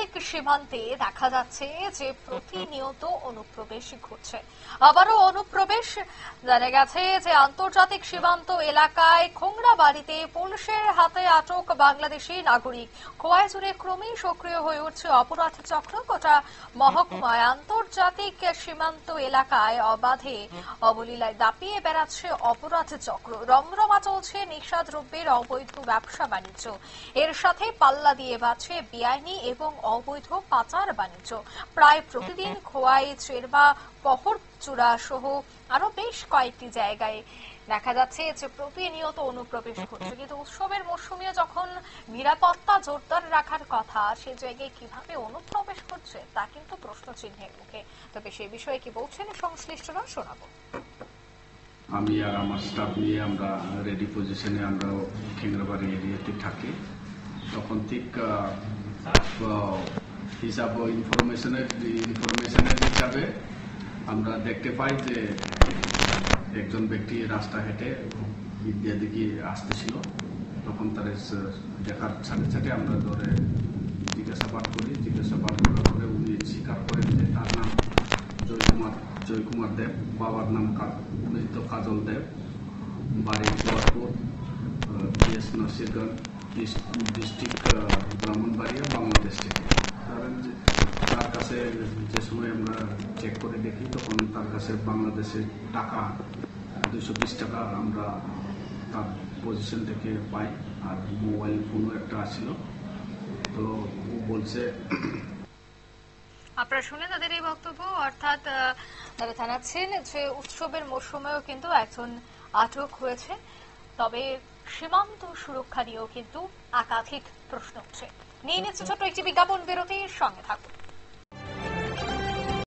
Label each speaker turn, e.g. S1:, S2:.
S1: আন্তর্জাতিক সীমান্তে দেখা যাচ্ছে যে প্রতিনিয়ত অনুপ্রবেশ ঘটছে। আবারও অনুপ্রবেশ জানা গেছে যে আন্তর্জাতিক সীমান্ত এলাকায় খোংরাবাড়িতে পুলিশের হাতে আটক বাংলাদেশি নাগরিক। খোয়াই জুড়ে ক্রমেই সক্রিয় হয়ে উঠছে অপরাধ চক্র। গোটা মহকুমায় আন্তর্জাতিক সীমান্ত এলাকায় অবাধে অবলীলায় দাপিয়ে বেড়াচ্ছে অপরাধ চক্র। রমরমা চলছে নেশাদ্রব্যের অবৈধ ব্যবসা বাণিজ্য। এর সাথে পাল্লা দিয়ে বাড়ছে বেআইনি এবং অবৈধ পাচার বাণিজ্য। প্রায় প্রতিদিন খোয়াই, চেরবা, পহরচূড়া সহ আরো বেশ কয়েকটি জায়গায় দেখা যাচ্ছে যে প্রতিনিয়ত অনুপ্রবেশ ঘটছে। কিন্তু উৎসবের মৌসুমে যখন নিরাপত্তা জোরদার রাখার কথা, সে জায়গায় কিভাবে অনুপ্রবেশ করছে তা কিন্তু প্রশ্ন চিহ্নের মুখে। তবে সে বিষয়ে কি বলছেন সংশ্লিষ্টরা শোনাবো।
S2: আমি আর আমার স্টাফ নিয়ে আমরা রেডি পজিশনে আমরা খেংরাবাড়ি এরিয়াতে থাকি। তখন ঠিক হিসাব ইনফরমেশনের হিসাবে আমরা দেখতে পাই যে একজন ব্যক্তি রাস্তা হেঁটে বিদ্যা দিকে আসতেছিল। তখন তার দেখার সাথে সাথে আমরা ধরে জিজ্ঞাসাবাদ করার পরে উনি স্বীকার করেন যে তার নাম জয়কুমার দেব, বাবার নাম মৃত কাজল দেব, বাড়ি জয়পুর, পিএস নরসিংগঞ্জ ডিস্ট্রিক্ট, ব্রাহ্মণবাড়িয়া, বাংলাদেশ থেকে। তার কাছে যে সময় আমরা চেক করে দেখি তখন তার কাছে বাংলাদেশের টাকা 220 টাকা আমরা তার পজিশন থেকে পাই, আর মোবাইল ফোনও একটা আসছিল। তো ও বলছে,
S1: আপনারা শুনে তাদের এই বক্তব্য, অর্থাৎ তারা জানাচ্ছেন যে উৎসবের মৌসুমেও কিন্তু একজন আটক হয়েছে। তবে সীমান্ত সুরক্ষা নিয়েও কিন্তু একাধিক প্রশ্ন উঠছে। নিয়ে নিচ্ছে ছোট্ট একটি বিজ্ঞাপন বিরতির সঙ্গে থাকুন।